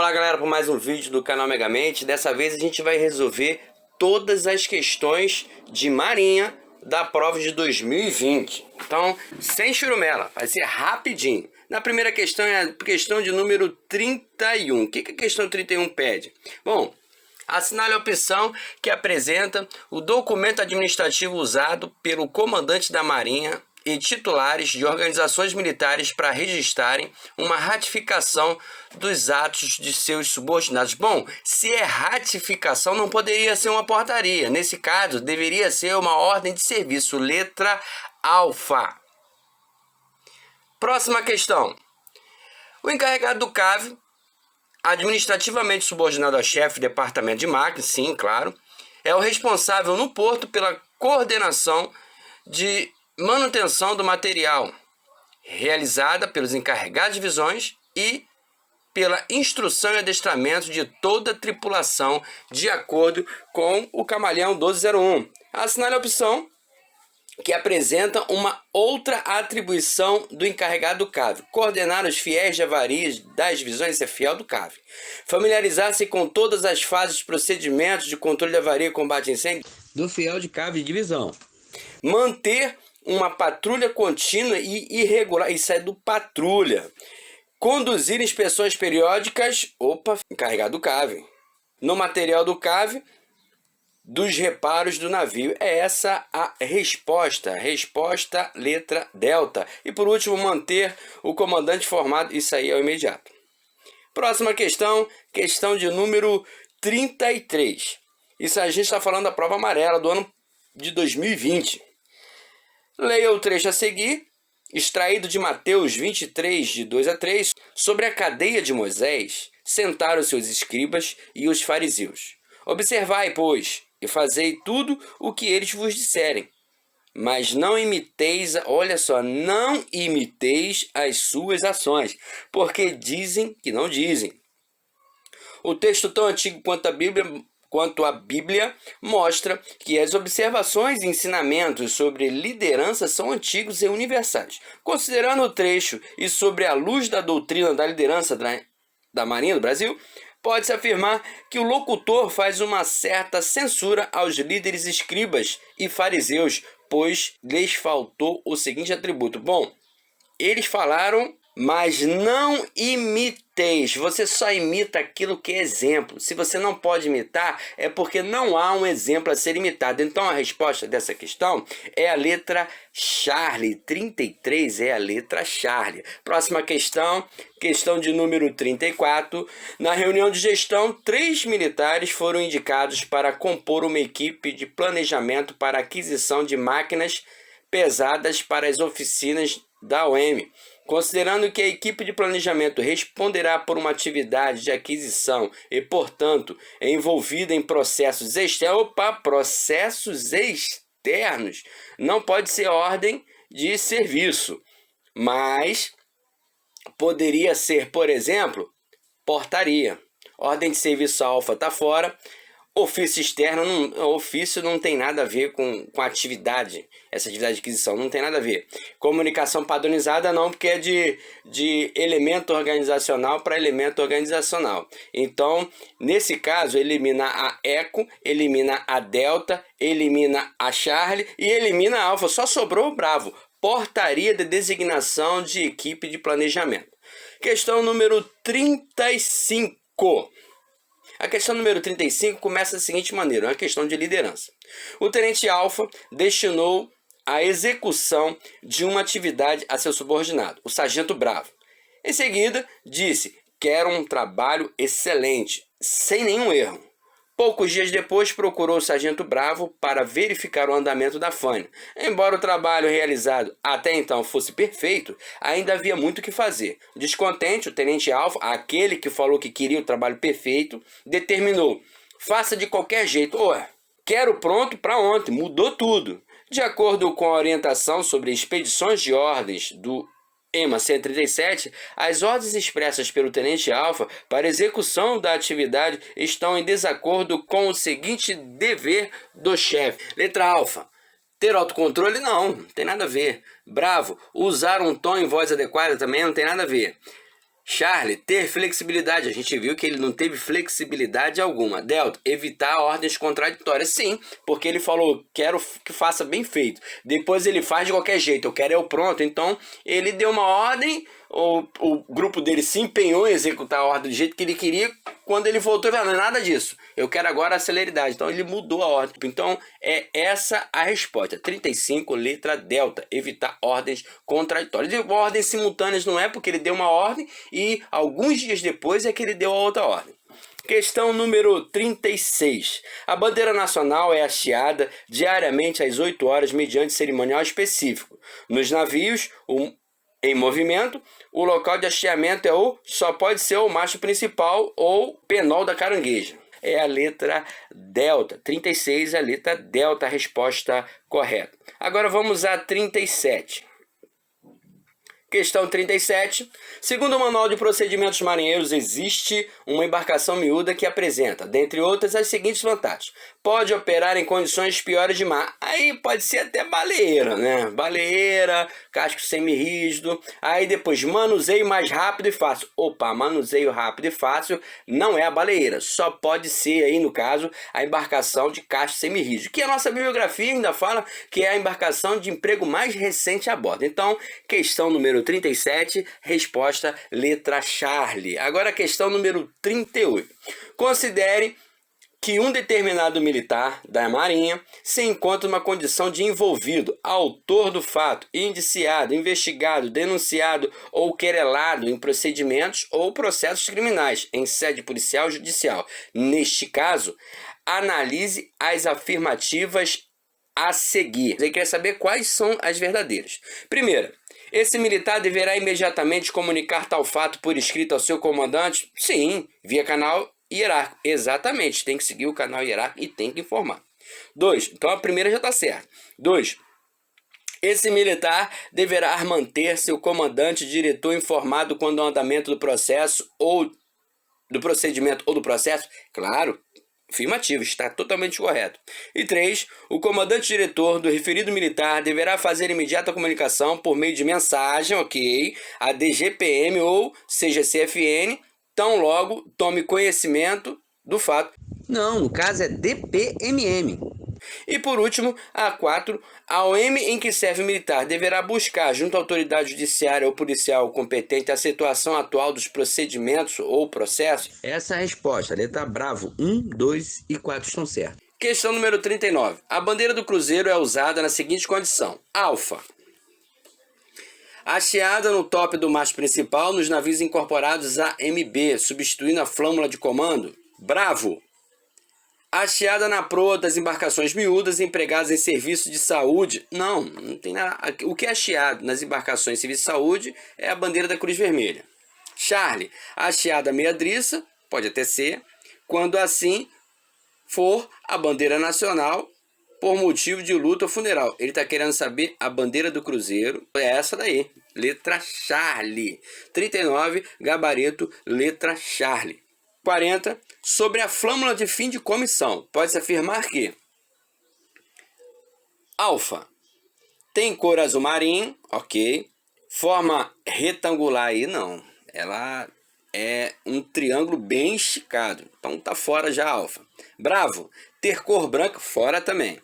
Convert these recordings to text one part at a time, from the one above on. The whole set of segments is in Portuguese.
Vamos lá, galera, para mais um vídeo do canal Megamente. Dessa vez a gente vai resolver todas as questões de marinha da prova de 2020. Então, sem churumela, vai ser rapidinho. Na primeira questão é a questão de número 31. O que a questão 31 pede? Bom, assinale a opção que apresenta o documento administrativo usado pelo comandante da Marinha e titulares de organizações militares para registrarem uma ratificação dos atos de seus subordinados. Bom, se é ratificação, não poderia ser uma portaria. Nesse caso, deveria ser uma ordem de serviço, letra alfa. Próxima questão. O encarregado do CAV, administrativamente subordinado ao chefe do departamento de máquinas, sim, claro, é o responsável no porto pela coordenação de manutenção do material, realizada pelos encarregados de divisões e pela instrução e adestramento de toda a tripulação, de acordo com o Camaleão 1201. Assinale a opção que apresenta uma outra atribuição do encarregado do CAV: coordenar os fiéis de avarias das divisões, é fiel do CAV, familiarizar-se com todas as fases e procedimentos de controle de avaria e combate a incêndio do fiel de CAV de divisão, manter uma patrulha contínua e irregular, isso é do patrulha, conduzir inspeções periódicas, encarregado do CAV, no material do CAV, dos reparos do navio. É essa a resposta letra delta. E por último, manter o comandante formado, isso aí é o imediato. Próxima questão, questão de número 33. Isso a gente está falando da prova amarela do ano de 2020. Leia o trecho a seguir, extraído de Mateus 23, de 2 a 3, sobre a cadeia de Moisés, sentaram seus escribas e os fariseus. Observai, pois, e fazei tudo o que eles vos disserem, mas não imiteis, olha só, não imiteis as suas ações, porque dizem que não dizem. O texto tão antigo quanto a Bíblia mostra que as observações e ensinamentos sobre liderança são antigos e universais. Considerando o trecho e sobre a luz da doutrina da liderança da Marinha do Brasil, pode-se afirmar que o locutor faz uma certa censura aos líderes escribas e fariseus, pois lhes faltou o seguinte atributo. Bom, eles falaram, mas não imiteis. Você só imita aquilo que é exemplo. Se você não pode imitar, é porque não há um exemplo a ser imitado. Então a resposta dessa questão é a letra Charlie. 33 é a letra Charlie. Próxima questão, questão de número 34. Na reunião de gestão, 3 militares foram indicados para compor uma equipe de planejamento para aquisição de máquinas pesadas para as oficinas da OM. Considerando que a equipe de planejamento responderá por uma atividade de aquisição e, portanto, é envolvida em processos externos, não pode ser ordem de serviço, mas poderia ser, por exemplo, portaria. Ordem de serviço alfa está fora. Ofício externo, ofício não tem nada a ver com atividade. Essa atividade de aquisição não tem nada a ver. Comunicação padronizada não, porque é de elemento organizacional para elemento organizacional. Então, nesse caso, elimina a Eco, elimina a Delta, elimina a Charlie e elimina a Alfa. Só sobrou o Bravo. Portaria de designação de equipe de planejamento. Questão número 35. A questão número 35 começa da seguinte maneira, uma questão de liderança. O tenente Alfa destinou a execução de uma atividade a seu subordinado, o sargento Bravo. Em seguida, disse: quero um trabalho excelente, sem nenhum erro. Poucos dias depois, procurou o sargento Bravo para verificar o andamento da faina. Embora o trabalho realizado até então fosse perfeito, ainda havia muito o que fazer. Descontente, o tenente Alfa, aquele que falou que queria o trabalho perfeito, determinou: faça de qualquer jeito. Quero pronto para ontem, mudou tudo. De acordo com a orientação sobre expedições de ordens do EMA 137, as ordens expressas pelo tenente Alfa para execução da atividade estão em desacordo com o seguinte dever do chefe. Letra Alfa: ter autocontrole? Não tem nada a ver. Bravo: usar um tom em voz adequada? Também não tem nada a ver. Charlie, ter flexibilidade. A gente viu que ele não teve flexibilidade alguma. Delta, evitar ordens contraditórias. Sim, porque ele falou, quero que faça bem feito. Depois ele faz de qualquer jeito, eu quero é o pronto. Então, ele deu uma ordem, o grupo dele se empenhou em executar a ordem do jeito que ele queria. Quando ele voltou, ele falou, não é nada disso. Eu quero agora a celeridade. Então, ele mudou a ordem. Então, é essa a resposta. 35, letra delta. Evitar ordens contraditórias. E ordens simultâneas não é porque ele deu uma ordem e alguns dias depois é que ele deu a outra ordem. Questão número 36. A bandeira nacional é hasteada diariamente às 8 horas mediante cerimonial específico. Nos navios, em movimento, o local de hasteamento só pode ser o mastro principal ou penol da carangueja. É a letra delta. 36 é a letra delta, a resposta correta. Agora vamos a 37. Questão 37. Segundo o Manual de Procedimentos Marinheiros, existe uma embarcação miúda que apresenta, dentre outras, as seguintes vantagens. Pode operar em condições piores de mar. Aí pode ser até baleeira, né? Baleeira, casco semi-rígido. Aí depois, manuseio mais rápido e fácil. Opa, manuseio rápido e fácil não é a baleeira. Só pode ser aí, no caso, a embarcação de casco semi-rígido. Que a nossa bibliografia ainda fala que é a embarcação de emprego mais recente a bordo. Então, questão número 37, resposta letra Charlie. Agora a questão número 38. Considere que um determinado militar da Marinha se encontra numa condição de envolvido, autor do fato, indiciado, investigado, denunciado ou querelado em procedimentos ou processos criminais em sede policial ou judicial. Neste caso, analise as afirmativas a seguir. Você quer saber quais são as verdadeiras. Primeira, esse militar deverá imediatamente comunicar tal fato por escrito ao seu comandante? Sim, via canal hierárquico. Exatamente, tem que seguir o canal hierárquico e tem que informar. 2. Então a primeira já está certa. 2. Esse militar deverá manter seu comandante diretor informado quando o andamento do processo ou do procedimento ou do processo? Claro, afirmativo, está totalmente correto. E 3. O comandante-diretor do referido militar deverá fazer imediata comunicação por meio de mensagem, ok, a DGPM ou CGCFN, tão logo tome conhecimento do fato. Não, no caso é DPMM. E por último, a 4, a OM em que serve o militar deverá buscar, junto à autoridade judiciária ou policial competente, a situação atual dos procedimentos ou processos? Essa é a resposta. Letra Bravo. 1, 2 e 4 estão certos. Questão número 39. A bandeira do cruzeiro é usada na seguinte condição. Alfa. Hasteada no top do mastro principal nos navios incorporados a MB, substituindo a flâmula de comando. Bravo. Hasteada na proa das embarcações miúdas empregadas em serviço de saúde. Não tem nada. O que é hasteado nas embarcações de serviço de saúde é a bandeira da Cruz Vermelha. Charlie, hasteada meia-driça, pode até ser, quando assim for a bandeira nacional por motivo de luto ou funeral. Ele está querendo saber a bandeira do cruzeiro. É essa daí. Letra Charlie. 39, gabarito, letra Charlie. 40. Sobre a flâmula de fim de comissão, pode-se afirmar que alfa tem cor azul marinho, ok. Forma retangular aí, não. Ela é um triângulo bem esticado. Então tá fora já alfa. Bravo, ter cor branca, fora também.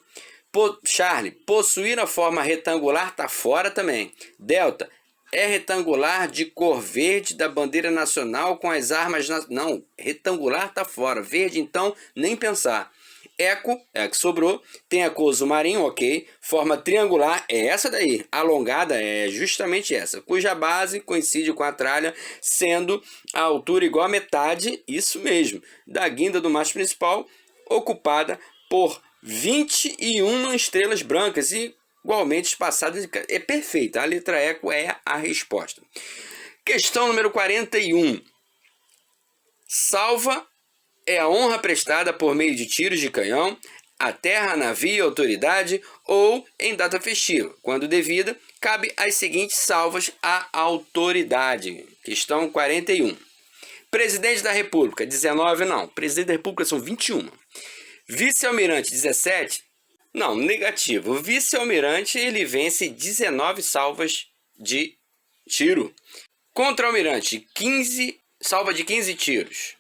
Charlie, possuir a forma retangular, tá fora também. Delta, é retangular de cor verde da bandeira nacional com as armas... Não, retangular tá fora. Verde, então, nem pensar. Eco, é a que sobrou, tem a cor azul marinho, ok. Forma triangular, é essa daí. Alongada é justamente essa, cuja base coincide com a tralha, sendo a altura igual a metade, isso mesmo, da guinda do mastro principal, ocupada por 21 estrelas brancas e igualmente espaçadas. É perfeita, a letra eco é a resposta. Questão número 41. Salva é a honra prestada por meio de tiros de canhão a terra, navio, autoridade ou em data festiva. Quando devida, cabe as seguintes salvas à autoridade. Questão 41. Presidente da República, 19 não. Presidente da República são 21. Vice-almirante, 17? Não, negativo. O vice-almirante ele vence 19 salvas de tiro. Contra-almirante, salva de 15 tiros.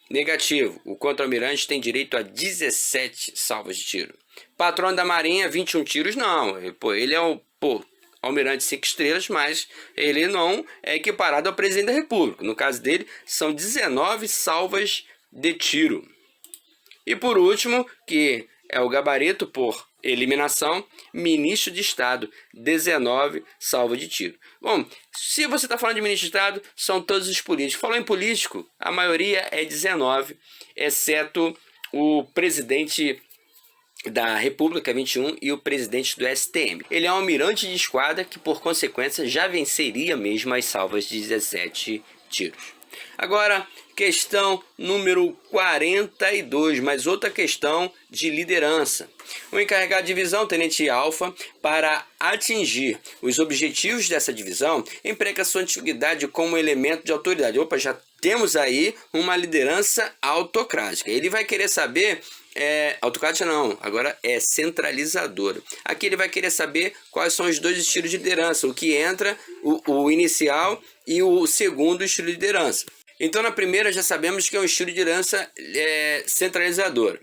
Negativo, o contra-almirante tem direito a 17 salvas de tiro. Patrão da Marinha, 21 tiros, não. Ele é o almirante 5 estrelas, mas ele não é equiparado ao presidente da República. No caso dele, são 19 salvas de tiro. E por último, que é o gabarito por eliminação, ministro de Estado, 19 salvas de tiro. Bom, se você está falando de ministro de Estado, são todos os políticos. Falou em político, a maioria é 19, exceto o presidente da República, 21, e o presidente do STM. Ele é um almirante de esquadra que, por consequência, já venceria mesmo as salvas de 17 tiros. Agora, questão número 42, mais outra questão de liderança. O encarregado de divisão, tenente Alfa, para atingir os objetivos dessa divisão, emprega sua antiguidade como elemento de autoridade. Opa, já temos aí uma liderança autocrática. Ele vai querer saber... autocrática não, agora é centralizadora. Aqui ele vai querer saber quais são os dois estilos de liderança, o que entra, o inicial e o segundo estilo de liderança. Então na primeira já sabemos que é um estilo de liderança centralizador.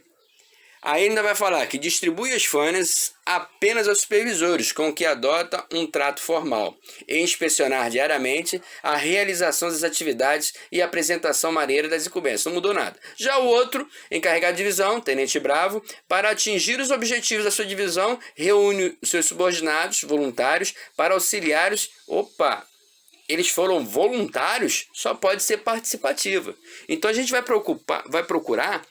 Aí ainda vai falar que distribui as fâneas apenas aos supervisores, com que adota um trato formal, e inspecionar diariamente a realização das atividades e apresentação maneira das incumbências. Não mudou nada. Já o outro, encarregado de divisão, tenente Bravo, para atingir os objetivos da sua divisão, reúne os seus subordinados voluntários para auxiliares. Opa! Eles foram voluntários, só pode ser participativa. Então a gente vai procurar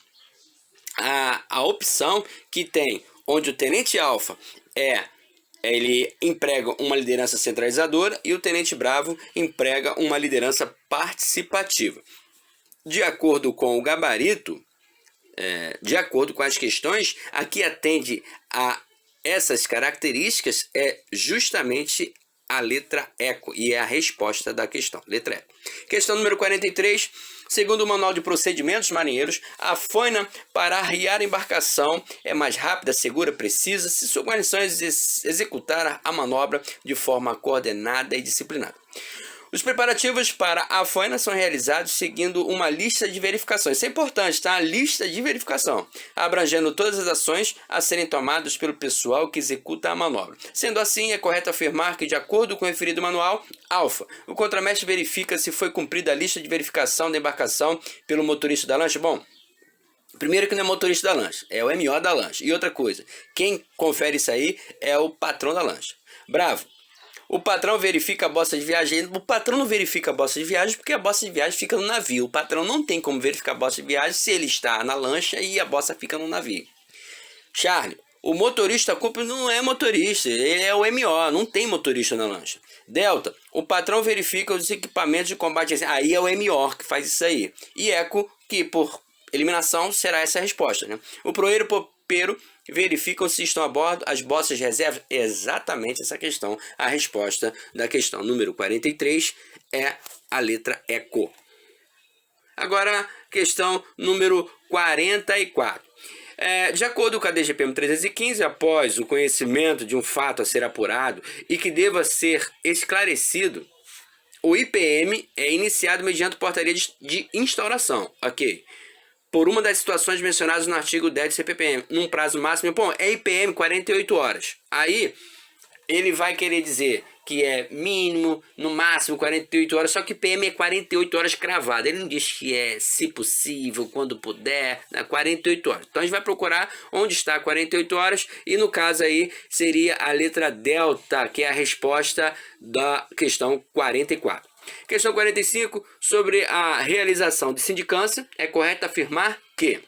a opção que tem, onde o tenente Alfa ele emprega uma liderança centralizadora e o tenente Bravo emprega uma liderança participativa. De acordo com o gabarito, de acordo com as questões, a que atende a essas características é justamente a letra ECO, e é a resposta da questão, letra ECO. Questão número 43, segundo o Manual de Procedimentos Marinheiros, a faina para arriar a embarcação é mais rápida, segura, precisa, se sua guarnição executar a manobra de forma coordenada e disciplinada. Os preparativos para a faina são realizados seguindo uma lista de verificações. Isso é importante, tá? A lista de verificação, abrangendo todas as ações a serem tomadas pelo pessoal que executa a manobra. Sendo assim, é correto afirmar que, de acordo com o referido manual, Alfa, o contramestre verifica se foi cumprida a lista de verificação da embarcação pelo motorista da lancha. Bom, primeiro que não é motorista da lancha, é o MO da lancha. E outra coisa, quem confere isso aí é o patrão da lancha. Bravo. O patrão verifica a bossa de viagem. O patrão não verifica a bossa de viagem porque a bossa de viagem fica no navio. O patrão não tem como verificar a bossa de viagem se ele está na lancha e a bossa fica no navio. Charlie, o motorista culpa não é motorista, ele é o MO, não tem motorista na lancha. Delta, o patrão verifica os equipamentos de combate. Aí é o MO que faz isso aí. E Eco, que por eliminação será essa a resposta, né? O proeiro popeiro verificam se estão a bordo as bossas de reserva. Exatamente essa questão. A resposta da questão número 43 é a letra ECO. Agora, questão número 44. De acordo com a DGPM 315, após o conhecimento de um fato a ser apurado e que deva ser esclarecido, o IPM é iniciado mediante portaria de instauração. Ok? Por uma das situações mencionadas no artigo 10 do CPPM, num prazo máximo, bom, é IPM 48 horas. Aí, ele vai querer dizer que é mínimo, no máximo 48 horas, só que IPM é 48 horas cravado. Ele não diz que é, se possível, quando puder, 48 horas. Então, a gente vai procurar onde está 48 horas e, no caso aí, seria a letra delta, que é a resposta da questão 44. Questão 45, sobre a realização de sindicância, é correto afirmar que...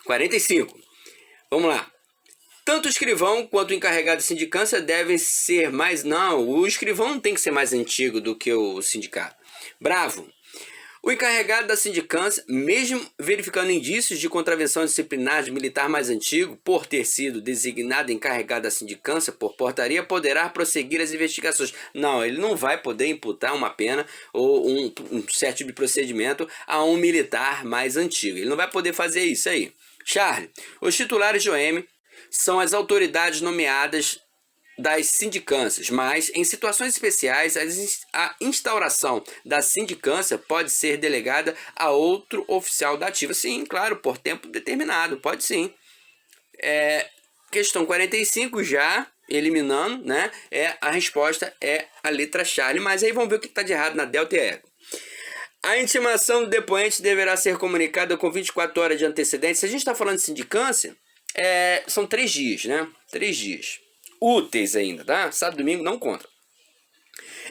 45, vamos lá. Tanto o escrivão quanto o encarregado de sindicância devem ser mais... Não, o escrivão não tem que ser mais antigo do que o sindicato. Bravo. O encarregado da sindicância, mesmo verificando indícios de contravenção disciplinar de militar mais antigo, por ter sido designado encarregado da sindicância por portaria, poderá prosseguir as investigações. Não, ele não vai poder imputar uma pena ou um certo tipo de procedimento a um militar mais antigo. Ele não vai poder fazer isso aí. Charlie, os titulares de OM são as autoridades nomeadas das sindicâncias, mas em situações especiais a instauração da sindicância pode ser delegada a outro oficial da ativa. Sim, claro, por tempo determinado, pode sim. Questão 45 já eliminando, né? A resposta é a letra Charlie, mas aí vamos ver o que está de errado na delta e eco. A intimação do depoente deverá ser comunicada com 24 horas de antecedência. Se a gente está falando de sindicância, são 3 dias, né? 3 dias. Úteis ainda, tá? Sábado e domingo não conta.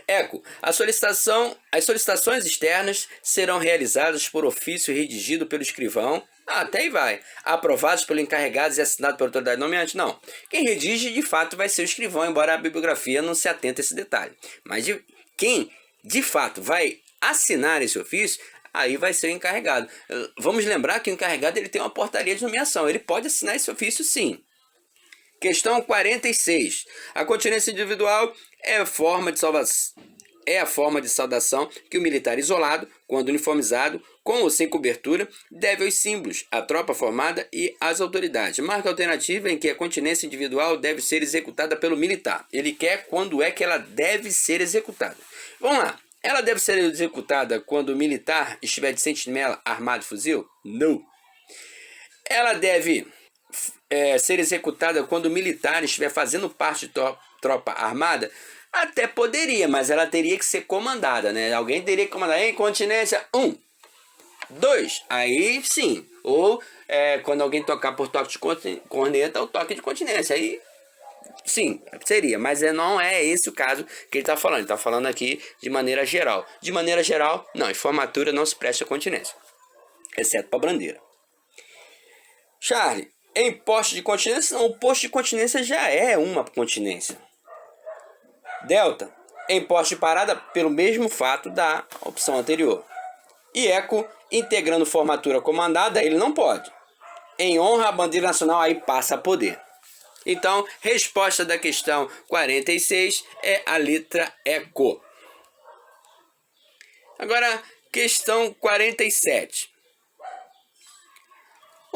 Eco, as solicitações externas serão realizadas por ofício redigido pelo escrivão, até aí vai, aprovados pelo encarregado e assinado pela autoridade nomeante. Não, quem redige de fato vai ser o escrivão, embora a bibliografia não se atente a esse detalhe. Mas quem de fato vai assinar esse ofício, aí vai ser o encarregado. Vamos lembrar que o encarregado ele tem uma portaria de nomeação, ele pode assinar esse ofício sim. Questão 46. A continência individual é a forma de saudação que o militar isolado, quando uniformizado, com ou sem cobertura, deve aos símbolos, à tropa formada e às autoridades. Marca alternativa em que a continência individual deve ser executada pelo militar. Ele quer quando é que ela deve ser executada. Vamos lá. Ela deve ser executada quando o militar estiver de sentinela armado de fuzil? Não. Ela deve ser executada quando o militar estiver fazendo parte de tropa armada? Até poderia, mas ela teria que ser comandada, né? Alguém teria que comandar. Em continência, 1, 2, aí sim. Ou quando alguém tocar por toque de corneta, o toque de continência. Aí sim, seria, mas não é esse o caso que ele está falando. Ele está falando aqui de maneira geral. De maneira geral, não, em formatura não se presta continência, exceto para bandeira. Charlie, em posto de continência, não, o posto de continência já é uma continência. Delta, em posto de parada pelo mesmo fato da opção anterior. E eco, integrando formatura comandada, ele não pode. Em honra à bandeira nacional, aí passa a poder. Então, resposta da questão 46 é a letra eco. Agora, questão 47.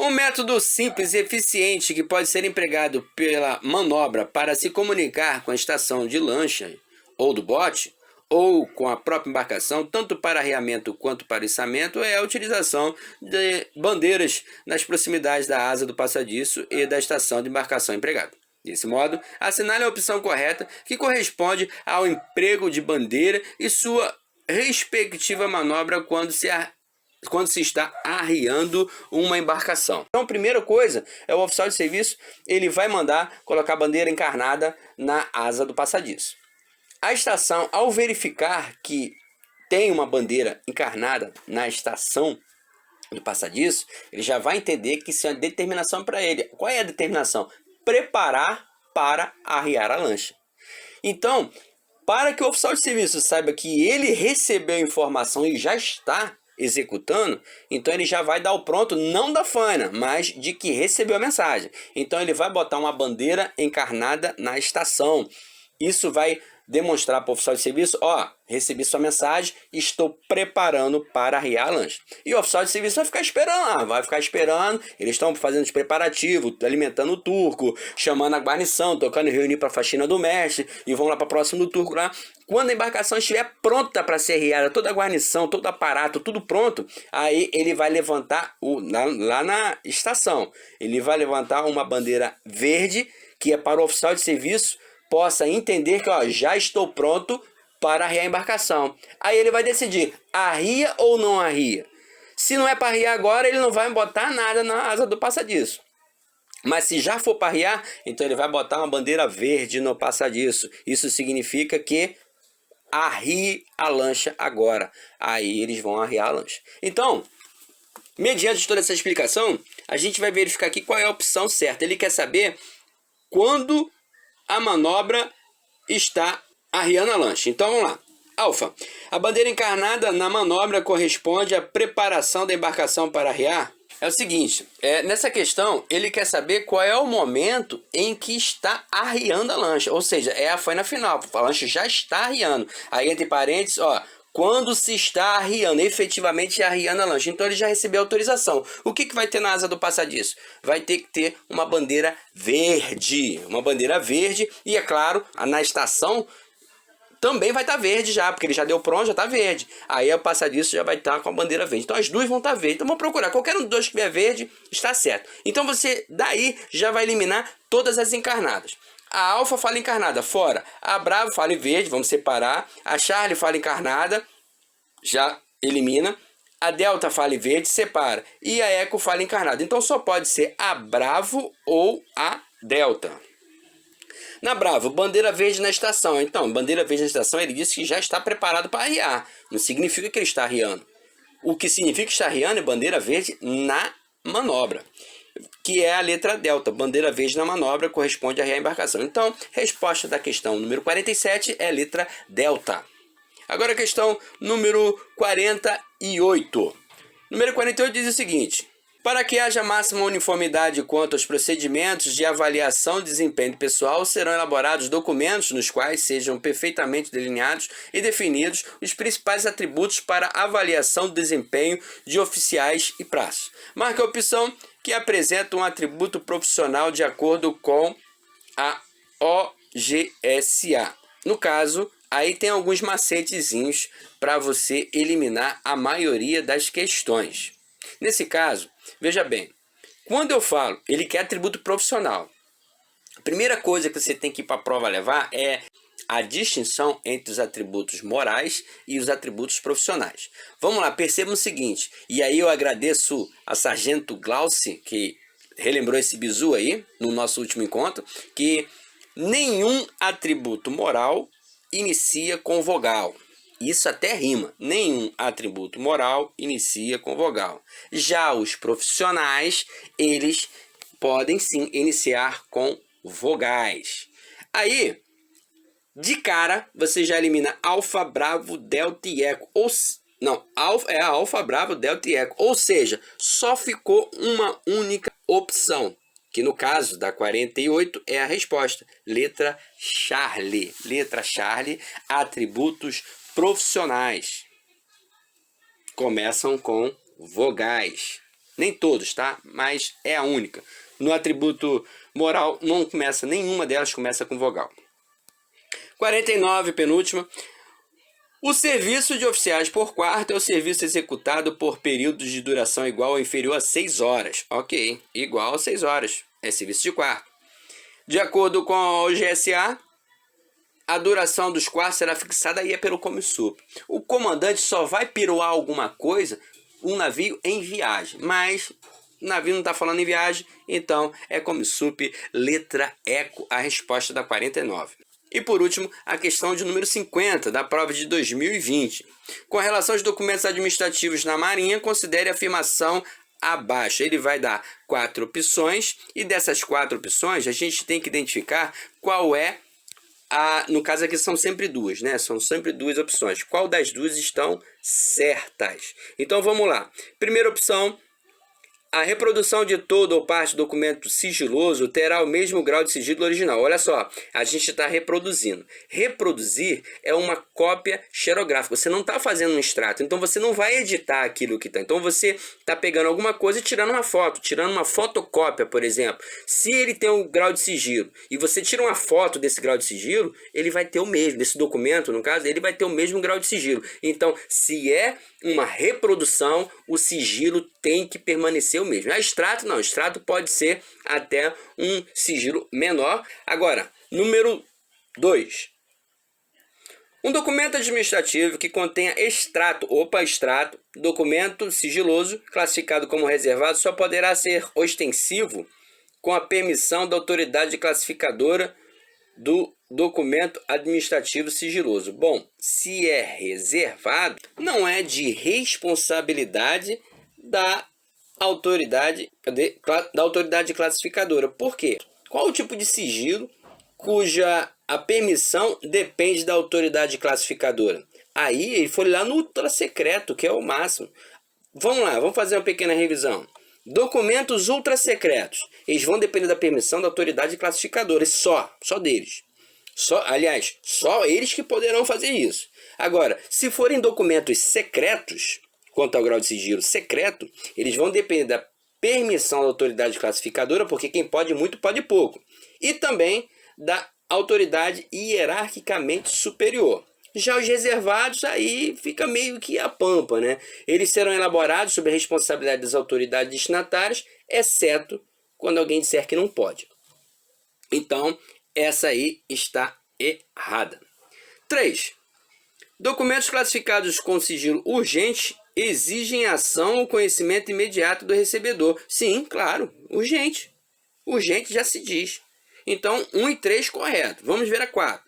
Um método simples e eficiente que pode ser empregado pela manobra para se comunicar com a estação de lancha ou do bote, ou com a própria embarcação, tanto para arriamento quanto para içamento, é a utilização de bandeiras nas proximidades da asa do passadiço e da estação de embarcação empregada. Desse modo, assinale a opção correta que corresponde ao emprego de bandeira e sua respectiva manobra quando se está arriando uma embarcação. Então, a primeira coisa é o oficial de serviço, ele vai mandar colocar a bandeira encarnada na asa do passadiço. A estação, ao verificar que tem uma bandeira encarnada na estação do passadiço, ele já vai entender que isso é uma determinação para ele. Qual é a determinação? Preparar para arriar a lancha. Então, para que o oficial de serviço saiba que ele recebeu a informação e já está executando, então ele já vai dar o pronto, não da faina, mas de que recebeu a mensagem. Então ele vai botar uma bandeira encarnada na estação. Isso vai demonstrar para o oficial de serviço, recebi sua mensagem, estou preparando para arriar a lancha. E o oficial de serviço vai ficar esperando eles estão fazendo os preparativos, alimentando o turco, chamando a guarnição, tocando reunir para a faxina do mestre, e vão lá para próximo do turco lá. Quando a embarcação estiver pronta para ser arriada, toda a guarnição, todo o aparato, tudo pronto, aí ele vai levantar, lá na estação, ele vai levantar uma bandeira verde, que é para o oficial de serviço possa entender que já estou pronto para arriar a embarcação. Aí ele vai decidir, arria ou não arria. Se não é para arriar agora, ele não vai botar nada na asa do passadiço. Mas se já for para arriar, então ele vai botar uma bandeira verde no passadiço. Isso significa que arrie a lancha agora. Aí eles vão arriar a lancha. Então, mediante toda essa explicação, a gente vai verificar aqui qual é a opção certa. Ele quer saber quando a manobra está arriando a lancha. Então vamos lá. Alfa. A bandeira encarnada na manobra corresponde à preparação da embarcação para arriar. É o seguinte, nessa questão ele quer saber qual é o momento em que está arriando a lancha. Ou seja, é a faina final. A lancha já está arriando. Aí entre parênteses, quando se está arriando, efetivamente arriando a lancha. Então ele já recebeu autorização. O que vai ter na asa do passadiço? Vai ter que ter uma bandeira verde. Uma bandeira verde e, é claro, na estação também vai estar verde já, porque ele já deu pronto, já está verde. Aí o passadiço já vai estar com a bandeira verde. Então as duas vão estar verdes. Então vamos procurar. Qualquer um dos dois que tiver verde, está certo. Então você daí já vai eliminar todas as encarnadas. A Alfa fala encarnada, fora. A Bravo fala em verde, vamos separar. A Charlie fala encarnada, já elimina. A Delta fala em verde, separa. E a Eco fala encarnada. Então só pode ser a Bravo ou a Delta. Na Bravo, bandeira verde na estação. Então, bandeira verde na estação, ele disse que já está preparado para arriar. Não significa que ele está arriando. O que significa que está arriando é bandeira verde na manobra, que é a letra delta. Bandeira verde na manobra corresponde a arriar a embarcação. Então, resposta da questão número 47 é a letra delta. Agora a questão número 48. Número 48 diz o seguinte: para que haja máxima uniformidade quanto aos procedimentos de avaliação de desempenho pessoal, serão elaborados documentos nos quais sejam perfeitamente delineados e definidos os principais atributos para avaliação do desempenho de oficiais e praças. Marque a opção que apresenta um atributo profissional de acordo com a OGSA. No caso, aí tem alguns macetezinhos para você eliminar a maioria das questões. Nesse caso, veja bem, quando eu falo, ele quer atributo profissional. A primeira coisa que você tem que ir para a prova levar é a distinção entre os atributos morais e os atributos profissionais. Vamos lá, percebam o seguinte, e aí eu agradeço a Sargento Glauci, que relembrou esse bizu aí, no nosso último encontro, que nenhum atributo moral inicia com vogal. Isso até rima. Nenhum atributo moral inicia com vogal. Já os profissionais, eles podem sim iniciar com vogais. Aí, de cara, você já elimina alfa, bravo, delta e eco. Alfa, bravo, delta e eco. Ou seja, só ficou uma única opção, que no caso da 48 é a resposta. Letra Charlie. Letra Charlie, atributos profissionais começam com vogais. Nem todos, tá? Mas é a única. No atributo moral não começa, nenhuma delas começa com vogal. 49, penúltima. O serviço de oficiais por quarto é o serviço executado por períodos de duração igual ou inferior a 6 horas. Ok, igual a 6 horas. É serviço de quarto. De acordo com a OGSA, a duração dos quartos será fixada aí pelo Comissup. O comandante só vai piruar alguma coisa, um navio em viagem. Mas o navio não está falando em viagem, então é Comissup, letra eco, a resposta da 49. E por último, a questão de número 50, da prova de 2020. Com relação aos documentos administrativos na Marinha, considere a afirmação abaixo. Ele vai dar 4 opções, e dessas 4 opções, a gente tem que identificar qual é no caso aqui são sempre duas, né? São sempre duas opções. Qual das duas estão certas? Então vamos lá. Primeira opção: a reprodução de todo ou parte do documento sigiloso terá o mesmo grau de sigilo original. Olha só, a gente está reproduzindo. Reproduzir é uma cópia xerográfica. Você não está fazendo um extrato, então você não vai editar aquilo que está. Então você está pegando alguma coisa e tirando uma foto, tirando uma fotocópia, por exemplo. Se ele tem um grau de sigilo e você tira uma foto desse grau de sigilo, ele vai ter o mesmo, desse documento, no caso, ele vai ter o mesmo grau de sigilo. Então, se é uma reprodução, o sigilo tem que permanecer o mesmo. A extrato não, extrato pode ser até um sigilo menor. Agora, número 2. Um documento administrativo que contenha extrato, documento sigiloso, classificado como reservado, só poderá ser ostensivo com a permissão da autoridade classificadora do documento administrativo sigiloso. Bom, se é reservado, não é de responsabilidade da autoridade classificadora. Por quê? Qual o tipo de sigilo cuja a permissão depende da autoridade classificadora? Aí ele foi lá no ultra secreto, que é o máximo. Vamos lá, vamos fazer uma pequena revisão. Documentos ultra secretos, eles vão depender da permissão da autoridade classificadora, só deles. Aliás, só eles que poderão fazer isso. Agora, se forem documentos secretos, quanto ao grau de sigilo secreto, eles vão depender da permissão da autoridade classificadora, porque quem pode muito pode pouco, e também da autoridade hierarquicamente superior. Já os reservados, aí fica meio que a pampa, né? Eles serão elaborados sob a responsabilidade das autoridades destinatárias, exceto quando alguém disser que não pode. Então, essa aí está errada. 3. Documentos classificados com sigilo urgente exigem ação ou conhecimento imediato do recebedor. Sim, claro, urgente. Urgente já se diz. Então, 1 e 3 correto. Vamos ver a 4.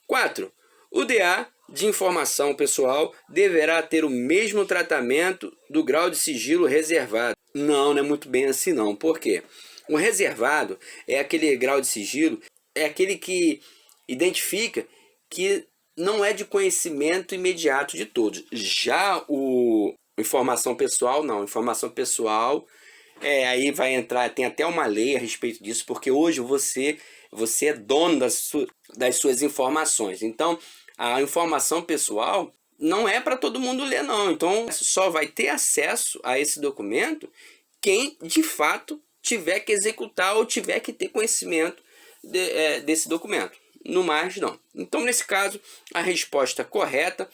4. O DA de informação pessoal deverá ter o mesmo tratamento do grau de sigilo reservado. Não é muito bem assim não. Por quê? O reservado é aquele grau de sigilo, é aquele que identifica que não é de conhecimento imediato de todos. Já o informação pessoal, não. Informação pessoal, aí vai entrar, tem até uma lei a respeito disso, porque hoje você é dono das suas informações. Então, a informação pessoal não é para todo mundo ler, não. Então, só vai ter acesso a esse documento quem, de fato, tiver que executar ou tiver que ter conhecimento desse documento. No mais, não. Então, nesse caso, a resposta correta,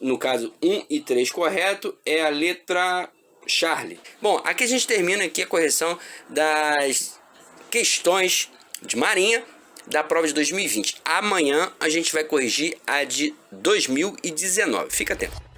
no caso 1 e 3 correto, é a letra Charlie. Bom, aqui a gente termina aqui a correção das questões de Marinha da prova de 2020. Amanhã a gente vai corrigir a de 2019. Fica atento.